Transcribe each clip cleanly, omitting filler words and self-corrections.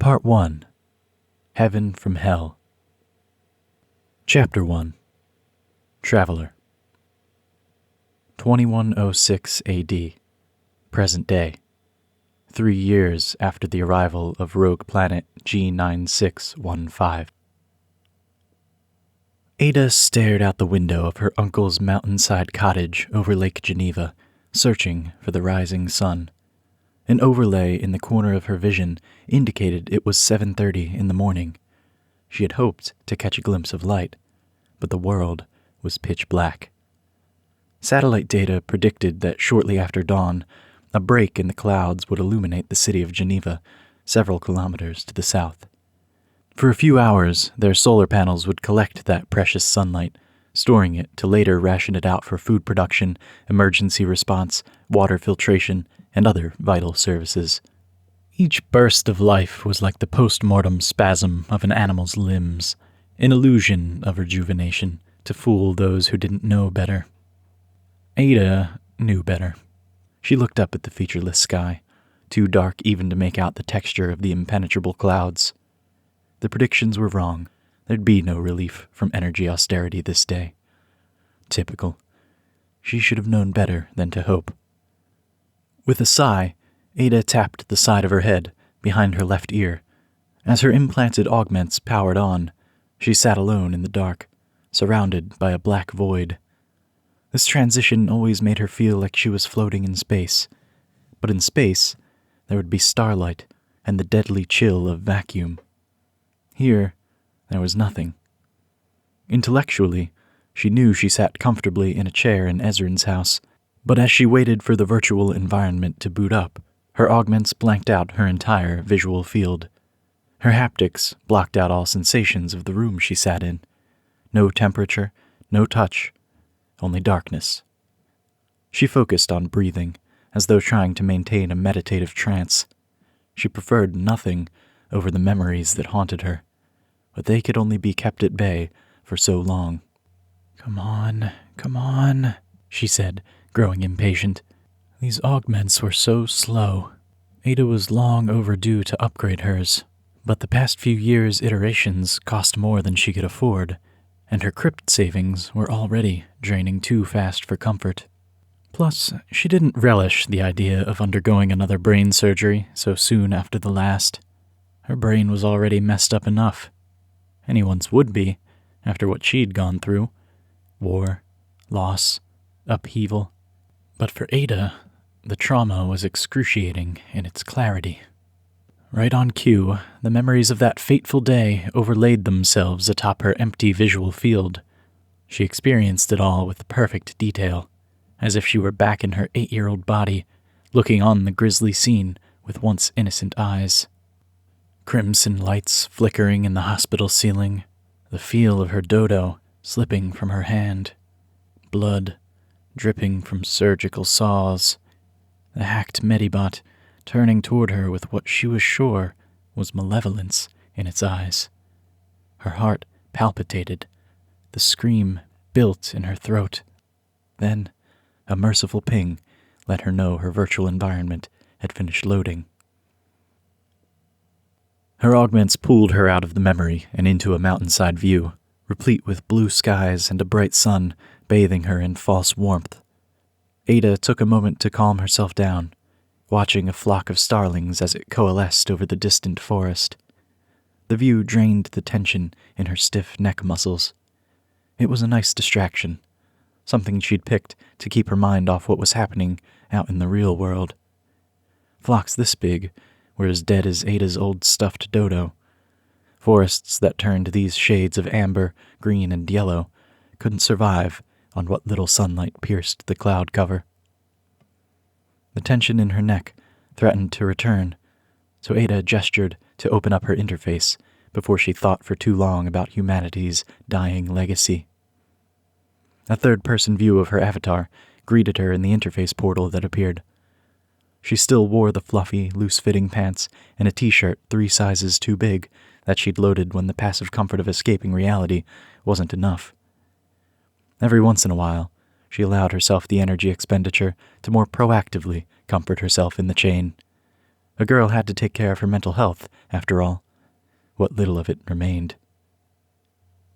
Part 1. Heaven from Hell. Chapter 1. Traveler. 2106 AD. Present day. 3 years after the arrival of rogue planet G9615. Ada stared out the window of her uncle's mountainside cottage over Lake Geneva, searching for the rising sun. An overlay in the corner of her vision indicated it was 7:30 in the morning. She had hoped to catch a glimpse of light, but the world was pitch black. Satellite data predicted that shortly after dawn, a break in the clouds would illuminate the city of Geneva, several kilometers to the south. For a few hours, their solar panels would collect that precious sunlight, storing it to later ration it out for food production, emergency response, water filtration, and other vital services. Each burst of life was like the post-mortem spasm of an animal's limbs, an illusion of rejuvenation to fool those who didn't know better. Ada knew better. She looked up at the featureless sky, too dark even to make out the texture of the impenetrable clouds. The predictions were wrong. There'd be no relief from energy austerity this day. Typical. She should have known better than to hope. With a sigh, Ada tapped the side of her head, behind her left ear. As her implanted augments powered on, she sat alone in the dark, surrounded by a black void. This transition always made her feel like she was floating in space. But in space, there would be starlight and the deadly chill of vacuum. Here, there was nothing. Intellectually, she knew she sat comfortably in a chair in Ezrin's house, but as she waited for the virtual environment to boot up, her augments blanked out her entire visual field. Her haptics blocked out all sensations of the room she sat in. No temperature, no touch, only darkness. She focused on breathing, as though trying to maintain a meditative trance. She preferred nothing over the memories that haunted her, but they could only be kept at bay for so long. Come on, she said, growing impatient. These augments were so slow. Ada was long overdue to upgrade hers, but the past few years' iterations cost more than she could afford, and her crypt savings were already draining too fast for comfort. Plus, she didn't relish the idea of undergoing another brain surgery so soon after the last. Her brain was already messed up enough. Anyone's would be, after what she'd gone through. War, loss, upheaval. But for Ada, the trauma was excruciating in its clarity. Right on cue, the memories of that fateful day overlaid themselves atop her empty visual field. She experienced it all with perfect detail, as if she were back in her 8-year-old body, looking on the grisly scene with once innocent eyes. Crimson lights flickering in the hospital ceiling, the feel of her dodo slipping from her hand, blood dripping from surgical saws, the hacked Medibot turning toward her with what she was sure was malevolence in its eyes. Her heart palpitated, the scream built in her throat. Then, a merciful ping let her know her virtual environment had finished loading. Her augments pulled her out of the memory and into a mountainside view, replete with blue skies and a bright sun bathing her in false warmth. Ada took a moment to calm herself down, watching a flock of starlings as it coalesced over the distant forest. The view drained the tension in her stiff neck muscles. It was a nice distraction, something she'd picked to keep her mind off what was happening out in the real world. Flocks this big were as dead as Ada's old stuffed dodo. Forests that turned these shades of amber, green, and yellow couldn't survive on what little sunlight pierced the cloud cover. The tension in her neck threatened to return, so Ada gestured to open up her interface before she thought for too long about humanity's dying legacy. A third-person view of her avatar greeted her in the interface portal that appeared. She still wore the fluffy, loose-fitting pants and a t-shirt 3 sizes too big that she'd loaded when the passive comfort of escaping reality wasn't enough. Every once in a while, she allowed herself the energy expenditure to more proactively comfort herself in the chain. A girl had to take care of her mental health, after all. What little of it remained.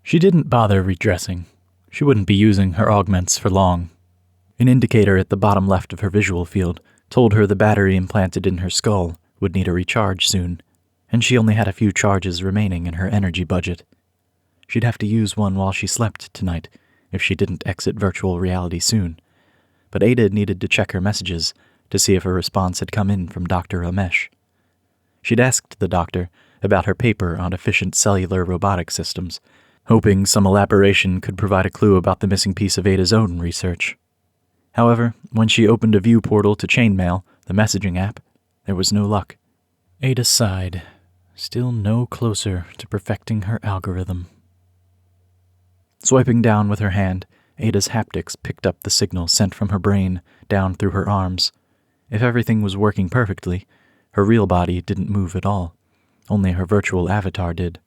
She didn't bother redressing. She wouldn't be using her augments for long. An indicator at the bottom left of her visual field told her the battery implanted in her skull would need a recharge soon, and she only had a few charges remaining in her energy budget. She'd have to use one while she slept tonight if she didn't exit virtual reality soon. But Ada needed to check her messages to see if a response had come in from Dr. Ramesh. She'd asked the doctor about her paper on efficient cellular robotic systems, hoping some elaboration could provide a clue about the missing piece of Ada's own research. However, when she opened a view portal to Chainmail, the messaging app, there was no luck. Ada sighed, still no closer to perfecting her algorithm. Swiping down with her hand, Ada's haptics picked up the signal sent from her brain down through her arms. If everything was working perfectly, her real body didn't move at all. Only her virtual avatar did.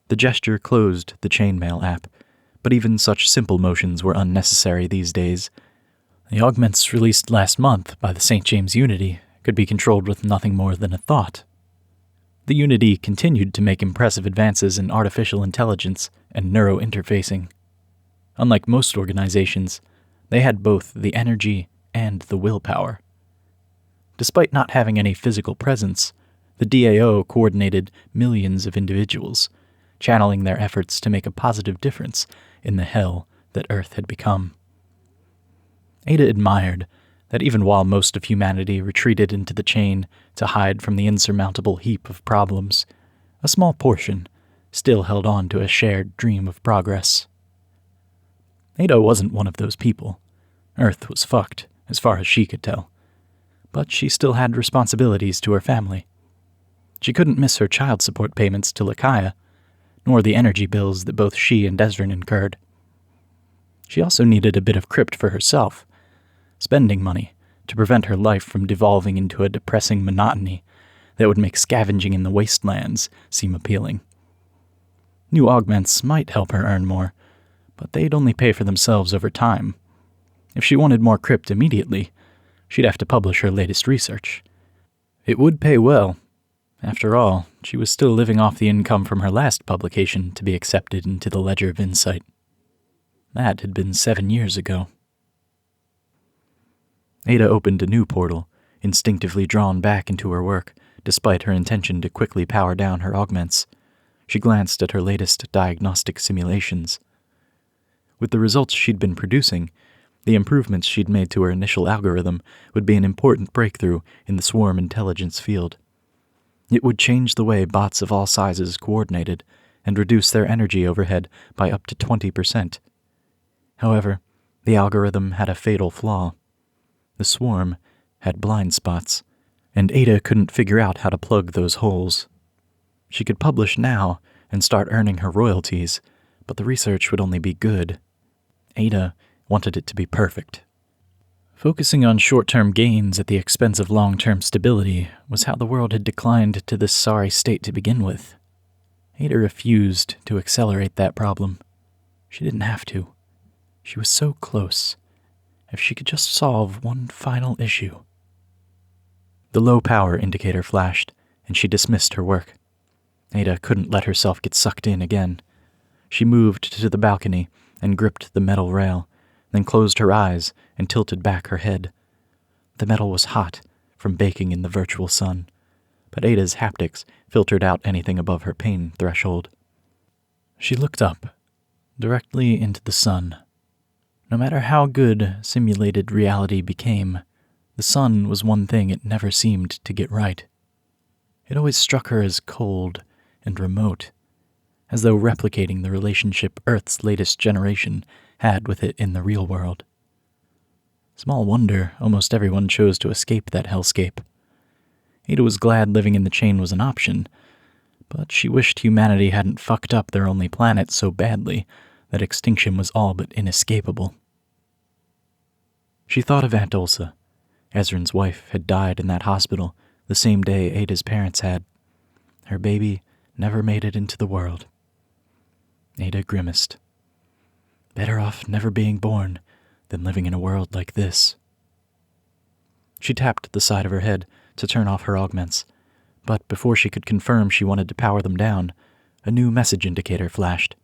The gesture closed the Chainmail app, but even such simple motions were unnecessary these days. The augments released last month by the St. James Unity could be controlled with nothing more than a thought. The Unity continued to make impressive advances in artificial intelligence and neurointerfacing. Unlike most organizations, they had both the energy and the willpower. Despite not having any physical presence, the DAO coordinated millions of individuals, channeling their efforts to make a positive difference in the hell that Earth had become. Ada admired that even while most of humanity retreated into the chain to hide from the insurmountable heap of problems, a small portion still held on to a shared dream of progress. Ada wasn't one of those people. Earth was fucked, as far as she could tell. But she still had responsibilities to her family. She couldn't miss her child support payments to Lakaya, nor the energy bills that both she and Ezrin incurred. She also needed a bit of crypt for herself, spending money to prevent her life from devolving into a depressing monotony that would make scavenging in the wastelands seem appealing. New augments might help her earn more, but they'd only pay for themselves over time. If she wanted more crypt immediately, she'd have to publish her latest research. It would pay well. After all, she was still living off the income from her last publication to be accepted into the Ledger of Insight. That had been 7 years ago. Ada opened a new portal, instinctively drawn back into her work, despite her intention to quickly power down her augments. She glanced at her latest diagnostic simulations. With the results she'd been producing, the improvements she'd made to her initial algorithm would be an important breakthrough in the swarm intelligence field. It would change the way bots of all sizes coordinated and reduce their energy overhead by up to 20%. However, the algorithm had a fatal flaw. The swarm had blind spots, and Ada couldn't figure out how to plug those holes. She could publish now and start earning her royalties, but the research would only be good. Ada wanted it to be perfect. Focusing on short-term gains at the expense of long-term stability was how the world had declined to this sorry state to begin with. Ada refused to accelerate that problem. She didn't have to. She was so close. If she could just solve one final issue. The low power indicator flashed, and she dismissed her work. Ada couldn't let herself get sucked in again. She moved to the balcony and gripped the metal rail, then closed her eyes and tilted back her head. The metal was hot from baking in the virtual sun, but Ada's haptics filtered out anything above her pain threshold. She looked up, directly into the sun. No matter how good simulated reality became, the sun was one thing it never seemed to get right. It always struck her as cold and remote, as though replicating the relationship Earth's latest generation had with it in the real world. Small wonder almost everyone chose to escape that hellscape. Ada was glad living in the chain was an option, but she wished humanity hadn't fucked up their only planet so badly that extinction was all but inescapable. She thought of Aunt Ulsa. Ezrin's wife had died in that hospital the same day Ada's parents had. Her baby never made it into the world. Ada grimaced. Better off never being born than living in a world like this. She tapped the side of her head to turn off her augments, but before she could confirm she wanted to power them down, a new message indicator flashed.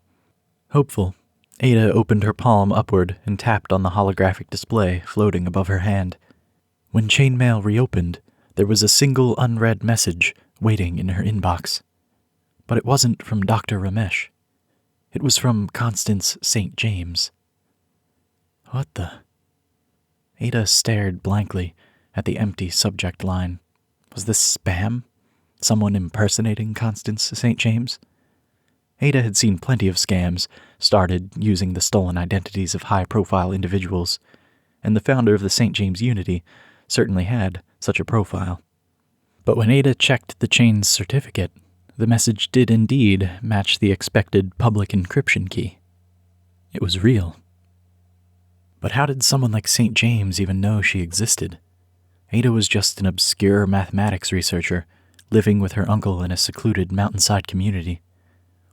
Hopeful, Ada opened her palm upward and tapped on the holographic display floating above her hand. When chainmail reopened, there was a single unread message waiting in her inbox. But it wasn't from Dr. Ramesh. It was from Constance St. James. What the? Ada stared blankly at the empty subject line. Was this spam? Someone impersonating Constance St. James? Ada had seen plenty of scams started using the stolen identities of high-profile individuals, and the founder of the St. James Unity certainly had such a profile. But when Ada checked the chain's certificate, the message did indeed match the expected public encryption key. It was real. But how did someone like St. James even know she existed? Ada was just an obscure mathematics researcher living with her uncle in a secluded mountainside community.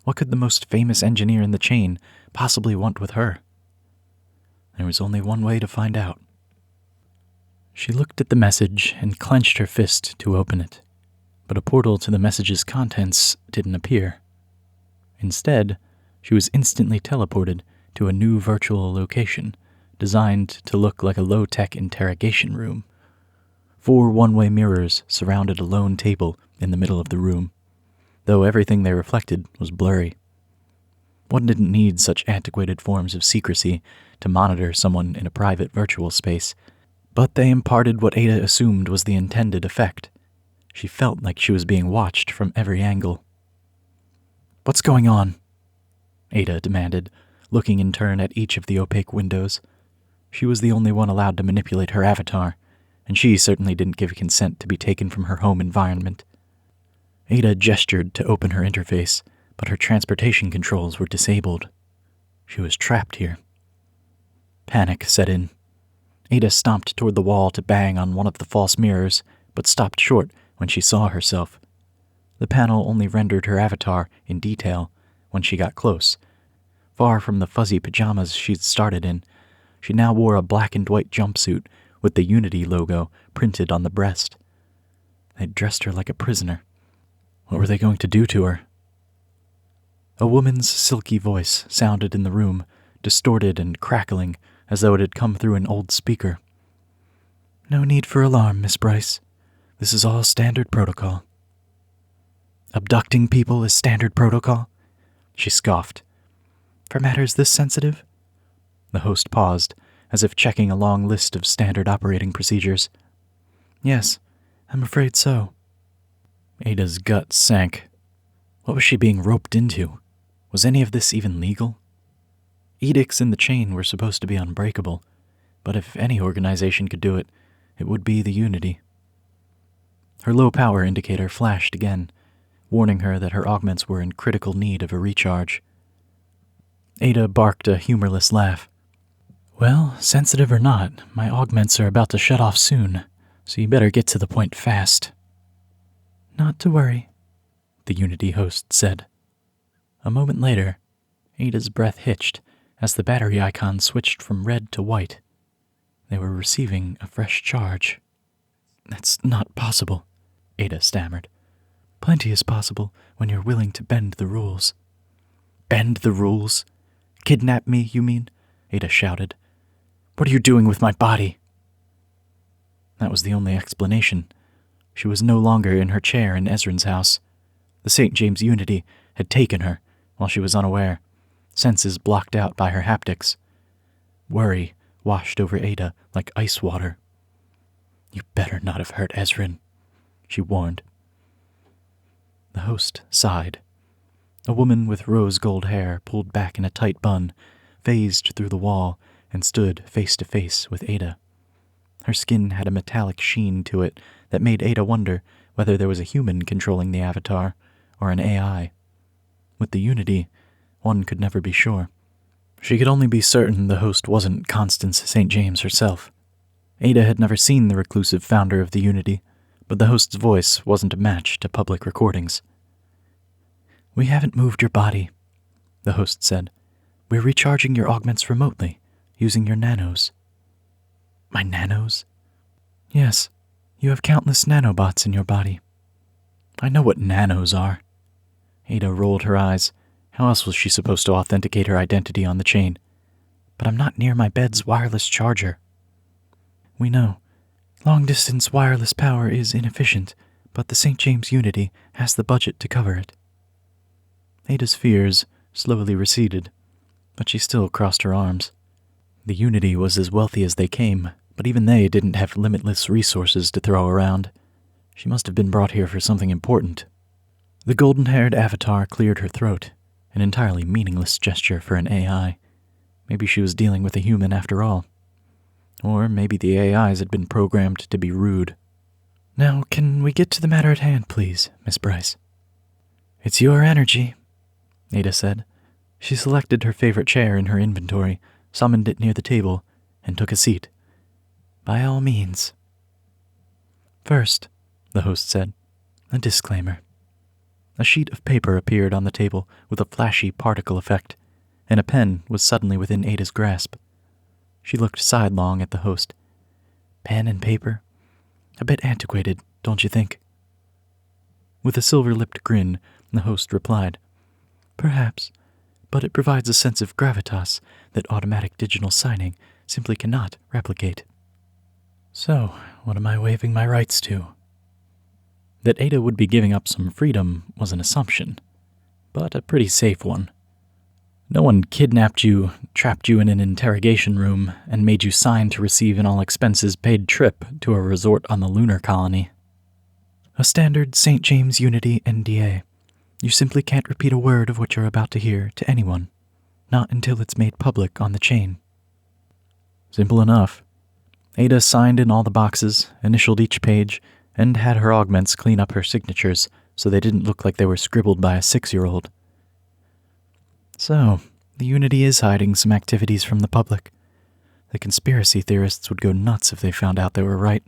What could the most famous engineer in the chain possibly want with her? There was only one way to find out. She looked at the message and clenched her fist to open it, but a portal to the message's contents didn't appear. Instead, she was instantly teleported to a new virtual location designed to look like a low-tech interrogation room. 4 one-way mirrors surrounded a lone table in the middle of the room, though everything they reflected was blurry. One didn't need such antiquated forms of secrecy to monitor someone in a private virtual space, but they imparted what Ada assumed was the intended effect. She felt like she was being watched from every angle. "What's going on?" Ada demanded, looking in turn at each of the opaque windows. She was the only one allowed to manipulate her avatar, and she certainly didn't give consent to be taken from her home environment. Ada gestured to open her interface, but her transportation controls were disabled. She was trapped here. Panic set in. Ada stomped toward the wall to bang on one of the false mirrors, but stopped short when she saw herself. The panel only rendered her avatar in detail when she got close. Far from the fuzzy pajamas she'd started in, she now wore a black and white jumpsuit with the Unity logo printed on the breast. They'd dressed her like a prisoner. What were they going to do to her? A woman's silky voice sounded in the room, distorted and crackling as though it had come through an old speaker. "No need for alarm, Miss Bryce. This is all standard protocol." "Abducting people is standard protocol?" She scoffed. "For matters this sensitive?" The host paused, as if checking a long list of standard operating procedures. "Yes, I'm afraid so." Ada's gut sank. What was she being roped into? Was any of this even legal? Edicts in the chain were supposed to be unbreakable, but if any organization could do it, it would be the Unity. Her low-power indicator flashed again, warning her that her augments were in critical need of a recharge. Ada barked a humorless laugh. "Well, sensitive or not, my augments are about to shut off soon, so you better get to the point fast." "Not to worry," the Unity host said. A moment later, Ada's breath hitched as the battery icon switched from red to white. They were receiving a fresh charge. "That's not possible," Ada stammered. "Plenty is possible when you're willing to bend the rules." "Bend the rules? Kidnap me, you mean?" Ada shouted. "What are you doing with my body?" That was the only explanation. She was no longer in her chair in Ezrin's house. The St. James Unity had taken her while she was unaware, senses blocked out by her haptics. Worry washed over Ada like ice water. "You better not have hurt Ezrin," she warned. The host sighed. A woman with rose-gold hair pulled back in a tight bun phased through the wall and stood face to face with Ada. Her skin had a metallic sheen to it that made Ada wonder whether there was a human controlling the avatar or an AI. With the Unity, one could never be sure. She could only be certain the host wasn't Constance St. James herself. Ada had never seen the reclusive founder of the Unity, but the host's voice wasn't a match to public recordings. "We haven't moved your body," the host said. "We're recharging your augments remotely, using your nanos." "My nanos?" "Yes. You have countless nanobots in your body. I know what nanos are. Ada rolled her eyes. How else was she supposed to authenticate her identity on the chain? But I'm not near my bed's wireless charger. We know. Long-distance wireless power is inefficient, but the St. James Unity has the budget to cover it. Ada's fears slowly receded, but she still crossed her arms. The Unity was as wealthy as they came, but even they didn't have limitless resources to throw around. She must have been brought here for something important. The golden-haired avatar cleared her throat, an entirely meaningless gesture for an AI. Maybe she was dealing with a human after all. Or maybe the AIs had been programmed to be rude. Now, can we get to the matter at hand, please, Miss Bryce? It's your energy, Ada said. She selected her favorite chair in her inventory, summoned it near the table, and took a seat. By all means. First, the host said, a disclaimer. A sheet of paper appeared on the table with a flashy particle effect, and a pen was suddenly within Ada's grasp. She looked sidelong at the host. Pen and paper? A bit antiquated, don't you think? With a silver-lipped grin, the host replied, Perhaps, but it provides a sense of gravitas that automatic digital signing simply cannot replicate. So, what am I waiving my rights to? That Ada would be giving up some freedom was an assumption, but a pretty safe one. No one kidnapped you, trapped you in an interrogation room, and made you sign to receive an all-expenses-paid trip to a resort on the lunar colony. A standard St. James Unity NDA. You simply can't repeat a word of what you're about to hear to anyone, not until it's made public on the chain. Simple enough. Ada signed in all the boxes, initialed each page, and had her augments clean up her signatures so they didn't look like they were scribbled by a 6-year-old. So, the Unity is hiding some activities from the public. The conspiracy theorists would go nuts if they found out they were right.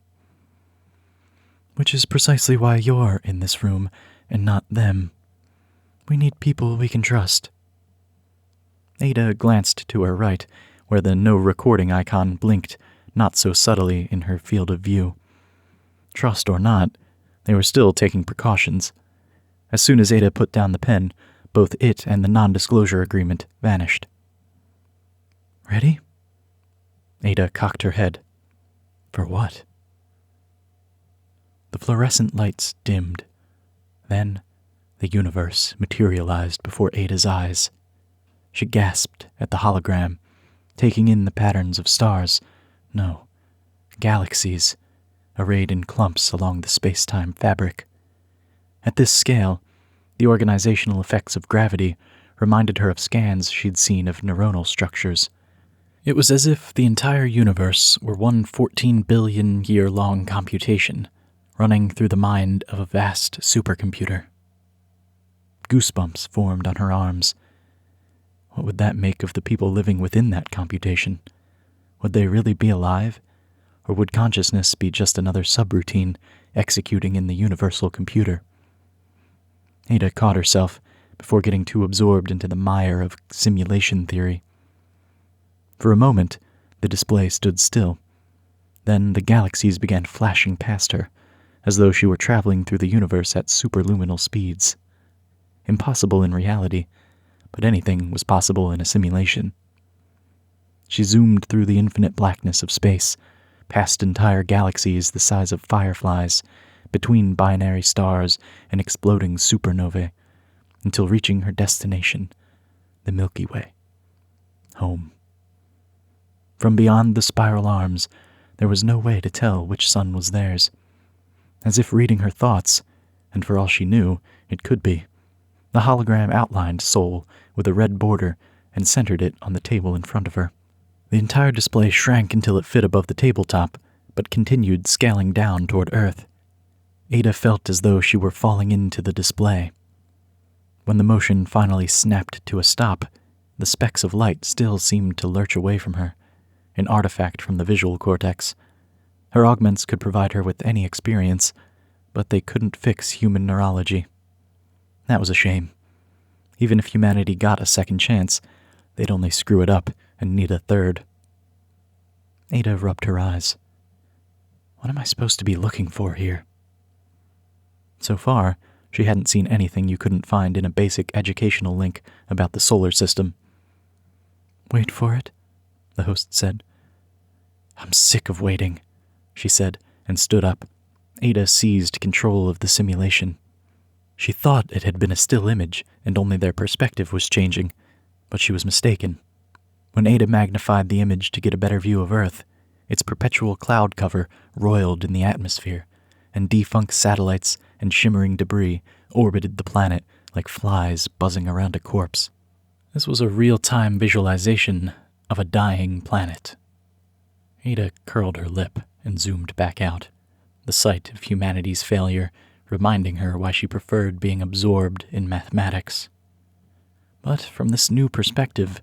Which is precisely why you're in this room, and not them. We need people we can trust. Ada glanced to her right, where the no recording icon blinked, not so subtly in her field of view. Trust or not, they were still taking precautions. As soon as Ada put down the pen, both it and the non-disclosure agreement vanished. Ready? Ada cocked her head. For what? The fluorescent lights dimmed. Then, the universe materialized before Ada's eyes. She gasped at the hologram, taking in the patterns of stars. No, galaxies, arrayed in clumps along the space-time fabric. At this scale, the organizational effects of gravity reminded her of scans she'd seen of neuronal structures. It was as if the entire universe were one 14-billion-year-long computation, running through the mind of a vast supercomputer. Goosebumps formed on her arms. What would that make of the people living within that computation? Would they really be alive? Or would consciousness be just another subroutine executing in the universal computer? Ada caught herself before getting too absorbed into the mire of simulation theory. For a moment, the display stood still. Then the galaxies began flashing past her, as though she were traveling through the universe at superluminal speeds. Impossible in reality, but anything was possible in a simulation. She zoomed through the infinite blackness of space, past entire galaxies the size of fireflies, between binary stars and exploding supernovae, until reaching her destination, the Milky Way. Home. From beyond the spiral arms, there was no way to tell which sun was theirs. As if reading her thoughts, and for all she knew, it could be. The hologram outlined Sol with a red border and centered it on the table in front of her. The entire display shrank until it fit above the tabletop, but continued scaling down toward Earth. Ada felt as though she were falling into the display. When the motion finally snapped to a stop, the specks of light still seemed to lurch away from her, an artifact from the visual cortex. Her augments could provide her with any experience, but they couldn't fix human neurology. That was a shame. Even if humanity got a second chance, they'd only screw it up and need a third. Ada rubbed her eyes. What am I supposed to be looking for here? So far, she hadn't seen anything you couldn't find in a basic educational link about the solar system. Wait for it, the host said. I'm sick of waiting, she said, and stood up. Ada seized control of the simulation. She thought it had been a still image, and only their perspective was changing, but she was mistaken. When Ada magnified the image to get a better view of Earth, its perpetual cloud cover roiled in the atmosphere, and defunct satellites and shimmering debris orbited the planet like flies buzzing around a corpse. This was a real-time visualization of a dying planet. Ada curled her lip and zoomed back out, the sight of humanity's failure reminding her why she preferred being absorbed in mathematics. But from this new perspective,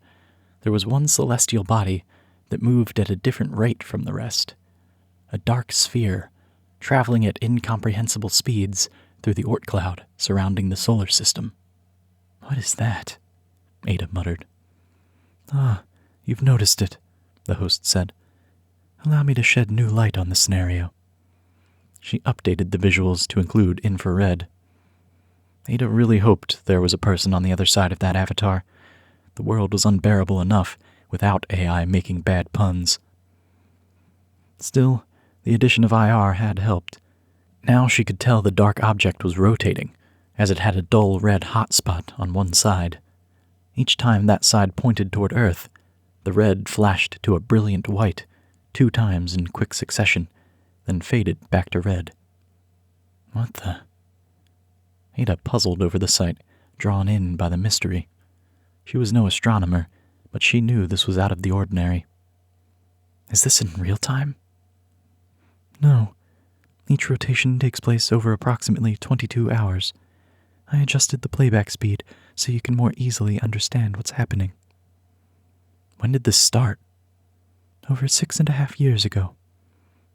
there was one celestial body that moved at a different rate from the rest. A dark sphere, traveling at incomprehensible speeds through the Oort cloud surrounding the solar system. What is that? Ada muttered. Ah, you've noticed it, the host said. Allow me to shed new light on the scenario. She updated the visuals to include infrared. Ada really hoped there was a person on the other side of that avatar. The world was unbearable enough without AI making bad puns. Still, the addition of IR had helped. Now she could tell the dark object was rotating, as it had a dull red hot spot on one side. Each time that side pointed toward Earth, the red flashed to a brilliant white 2 times in quick succession, then faded back to red. What the? Ada puzzled over the sight, drawn in by the mystery. She was no astronomer, but she knew this was out of the ordinary. Is this in real time? No. Each rotation takes place over approximately 22 hours. I adjusted the playback speed so you can more easily understand what's happening. When did this start? Over 6.5 years ago.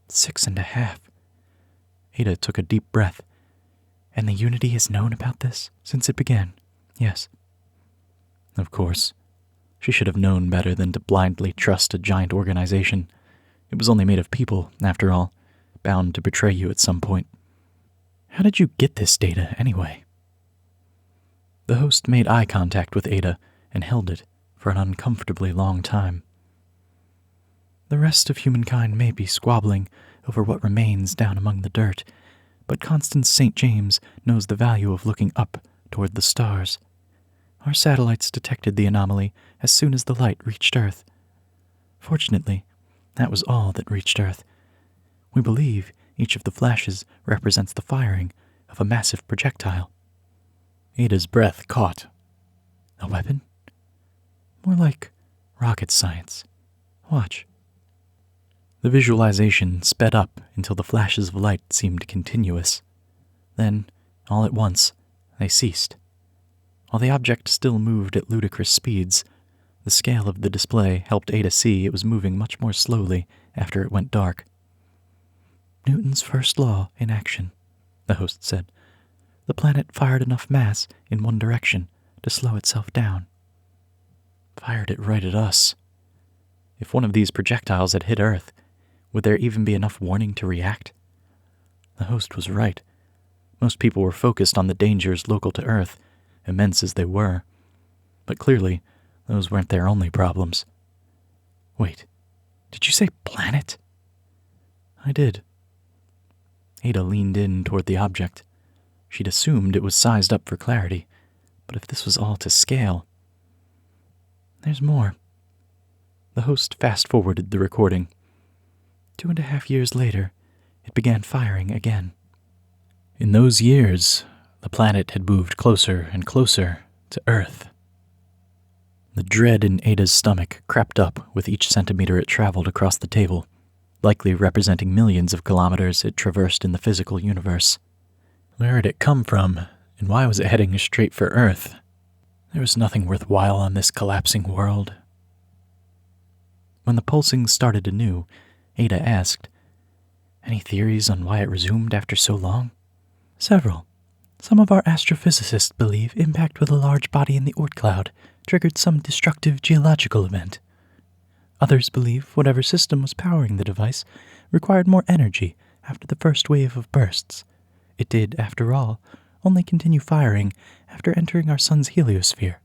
6.5. Ada took a deep breath. And the Unity has known about this since it began, yes. Of course. She should have known better than to blindly trust a giant organization. It was only made of people, after all, bound to betray you at some point. How did you get this data, anyway? The host made eye contact with Ada and held it for an uncomfortably long time. The rest of humankind may be squabbling over what remains down among the dirt, but Constance St. James knows the value of looking up toward the stars. Our satellites detected the anomaly as soon as the light reached Earth. Fortunately, that was all that reached Earth. We believe each of the flashes represents the firing of a massive projectile. Ada's breath caught. A weapon? More like rocket science. Watch. The visualization sped up until the flashes of light seemed continuous. Then, all at once, they ceased. While the object still moved at ludicrous speeds, the scale of the display helped Ada see it was moving much more slowly after it went dark. Newton's first law in action, the host said. The planet fired enough mass in one direction to slow itself down. Fired it right at us. If one of these projectiles had hit Earth, would there even be enough warning to react? The host was right. Most people were focused on the dangers local to Earth, immense as they were. But clearly, those weren't their only problems. Wait, did you say planet? I did. Ada leaned in toward the object. She'd assumed it was sized up for clarity, but if this was all to scale... There's more. The host fast-forwarded the recording. 2.5 years later, it began firing again. In those years, the planet had moved closer and closer to Earth. The dread in Ada's stomach crept up with each centimeter it traveled across the table, likely representing millions of kilometers it traversed in the physical universe. Where had it come from, and why was it heading straight for Earth? There was nothing worthwhile on this collapsing world. When the pulsing started anew, Ada asked, Any theories on why it resumed after so long? Several. Some of our astrophysicists believe impact with a large body in the Oort cloud triggered some destructive geological event. Others believe whatever system was powering the device required more energy after the first wave of bursts. It did, after all, only continue firing after entering our sun's heliosphere.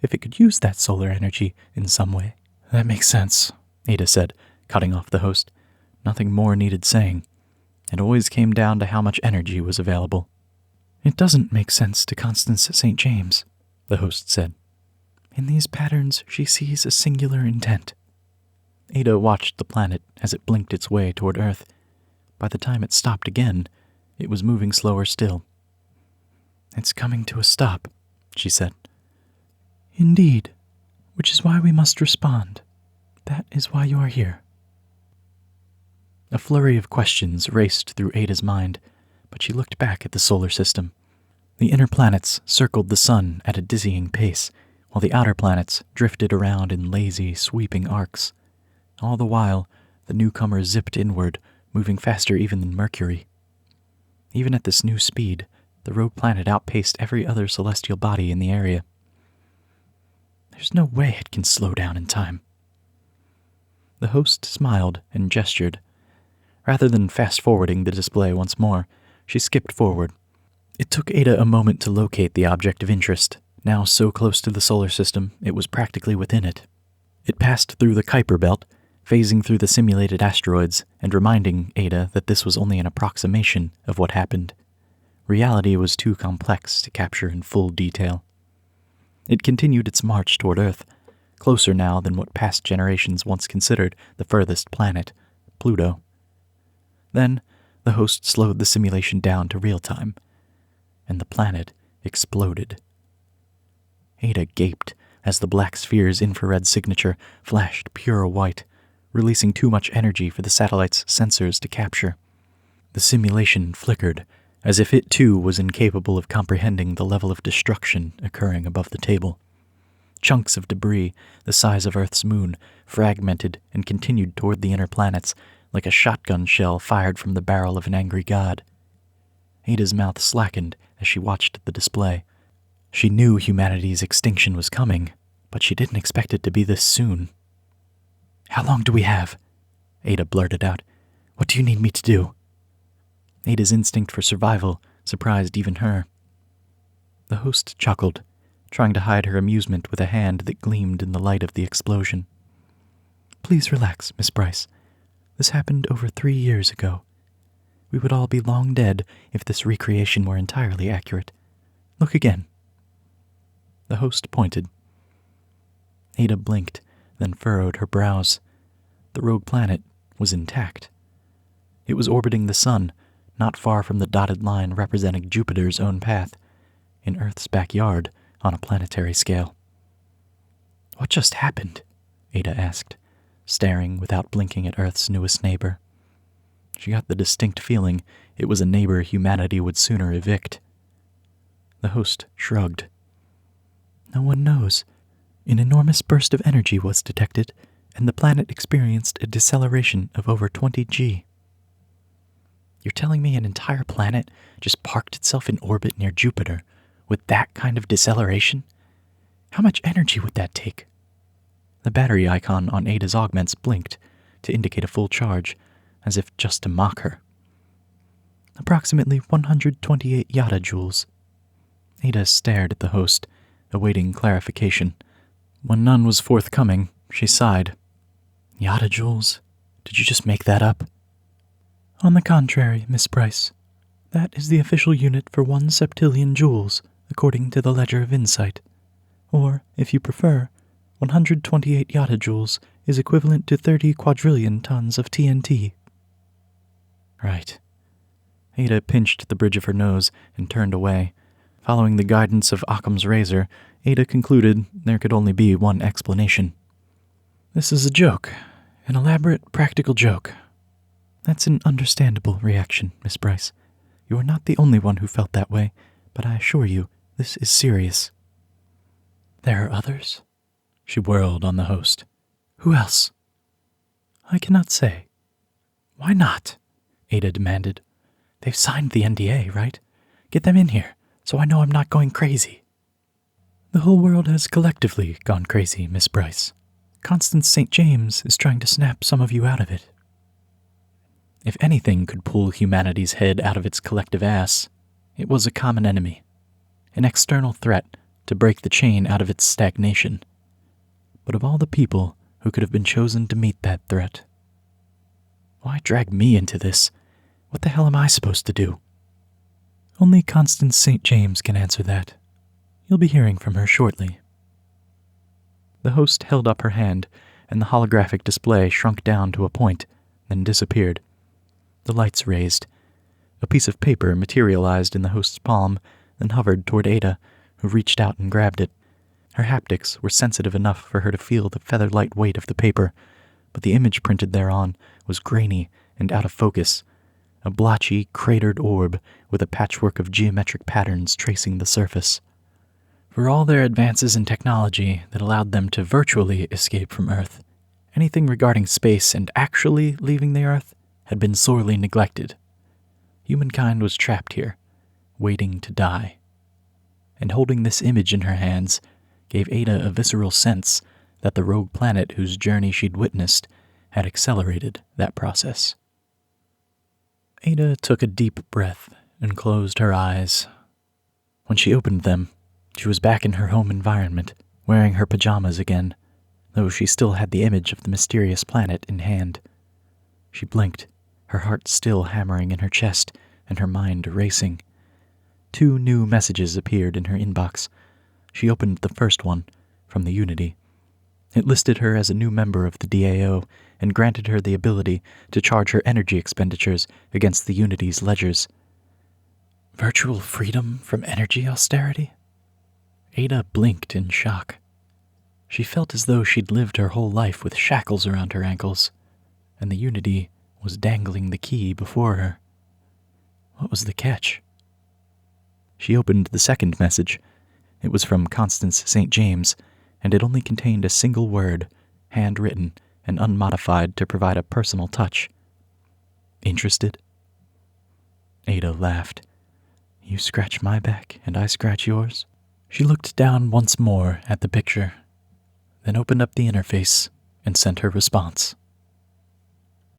If it could use that solar energy in some way. That makes sense, Ada said, cutting off the host. Nothing more needed saying. It always came down to how much energy was available. It doesn't make sense to Constance St. James, the host said. In these patterns, she sees a singular intent. Ada watched the planet as it blinked its way toward Earth. By the time it stopped again, it was moving slower still. It's coming to a stop, she said. Indeed, which is why we must respond. That is why you are here. A flurry of questions raced through Ada's mind, but she looked back at the solar system. The inner planets circled the sun at a dizzying pace, while the outer planets drifted around in lazy, sweeping arcs. All the while, the newcomer zipped inward, moving faster even than Mercury. Even at this new speed, the rogue planet outpaced every other celestial body in the area. There's no way it can slow down in time. The host smiled and gestured. Rather than fast-forwarding the display once more, she skipped forward. It took Ada a moment to locate the object of interest, now so close to the solar system it was practically within it. It passed through the Kuiper Belt, phasing through the simulated asteroids and reminding Ada that this was only an approximation of what happened. Reality was too complex to capture in full detail. It continued its march toward Earth, closer now than what past generations once considered the furthest planet, Pluto. Then, the host slowed the simulation down to real time, and the planet exploded. Ada gaped as the black sphere's infrared signature flashed pure white, releasing too much energy for the satellite's sensors to capture. The simulation flickered, as if it too was incapable of comprehending the level of destruction occurring above the table. Chunks of debris, the size of Earth's moon, fragmented and continued toward the inner planets like a shotgun shell fired from the barrel of an angry god. Ada's mouth slackened as she watched the display. She knew humanity's extinction was coming, but she didn't expect it to be this soon. "How long do we have?" Ada blurted out. "What do you need me to do?" Ada's instinct for survival surprised even her. The host chuckled, trying to hide her amusement with a hand that gleamed in the light of the explosion. "Please relax, Miss Bryce. This happened over 3 years ago. We would all be long dead if this recreation were entirely accurate. Look again." The host pointed. Ada blinked, then furrowed her brows. The rogue planet was intact. It was orbiting the sun, not far from the dotted line representing Jupiter's own path, in Earth's backyard on a planetary scale. "What just happened?" Ada asked, staring without blinking at Earth's newest neighbor. She got the distinct feeling it was a neighbor humanity would sooner evict. The host shrugged. "No one knows. An enormous burst of energy was detected, and the planet experienced a deceleration of over 20 G. You're telling me an entire planet just parked itself in orbit near Jupiter with that kind of deceleration? How much energy would that take?" The battery icon on Ada's augments blinked to indicate a full charge, as if just to mock her. "Approximately 128 yada joules." Ada stared at the host, awaiting clarification. When none was forthcoming, she sighed. "Yada joules? Did you just make that up?" "On the contrary, Miss Bryce. That is the official unit for 1 septillion joules, according to the Ledger of Insight. Or, if you prefer, 128 yada joules is equivalent to 30 quadrillion tons of TNT. Right. Ada pinched the bridge of her nose and turned away. Following the guidance of Occam's razor, Ada concluded there could only be one explanation. "This is a joke. An elaborate, practical joke." "That's an understandable reaction, Miss Bryce. You are not the only one who felt that way, but I assure you, this is serious." "There are others?" She whirled on the host. "Who else?" "I cannot say." "Why not?" Ada demanded. "They've signed the NDA, right? Get them in here, so I know I'm not going crazy." "The whole world has collectively gone crazy, Miss Bryce. Constance St. James is trying to snap some of you out of it." If anything could pull humanity's head out of its collective ass, it was a common enemy, an external threat to break the chain out of its stagnation. But of all the people who could have been chosen to meet that threat, why drag me into this? What the hell am I supposed to do? Only Constance St. James can answer that. You'll be hearing from her shortly. The host held up her hand, and the holographic display shrunk down to a point, then disappeared. The lights raised. A piece of paper materialized in the host's palm, then hovered toward Ada, who reached out and grabbed it. Her haptics were sensitive enough for her to feel the feather-light weight of the paper, but the image printed thereon was grainy and out of focus, a blotchy, cratered orb with a patchwork of geometric patterns tracing the surface. For all their advances in technology that allowed them to virtually escape from Earth, anything regarding space and actually leaving the Earth had been sorely neglected. Humankind was trapped here, waiting to die. And holding this image in her hands gave Ada a visceral sense that the rogue planet whose journey she'd witnessed had accelerated that process. Ada took a deep breath and closed her eyes. When she opened them, she was back in her home environment, wearing her pajamas again, though she still had the image of the mysterious planet in hand. She blinked, her heart still hammering in her chest and her mind racing. 2 new messages appeared in her inbox. She opened the first one, from the Unity. It listed her as a new member of the DAO and granted her the ability to charge her energy expenditures against the Unity's ledgers. Virtual freedom from energy austerity? Ada blinked in shock. She felt as though she'd lived her whole life with shackles around her ankles, and the Unity was dangling the key before her. What was the catch? She opened the second message. It was from Constance St. James, and it only contained a single word, handwritten and unmodified to provide a personal touch. Interested? Ada laughed. You scratch my back, and I scratch yours? She looked down once more at the picture, then opened up the interface and sent her response.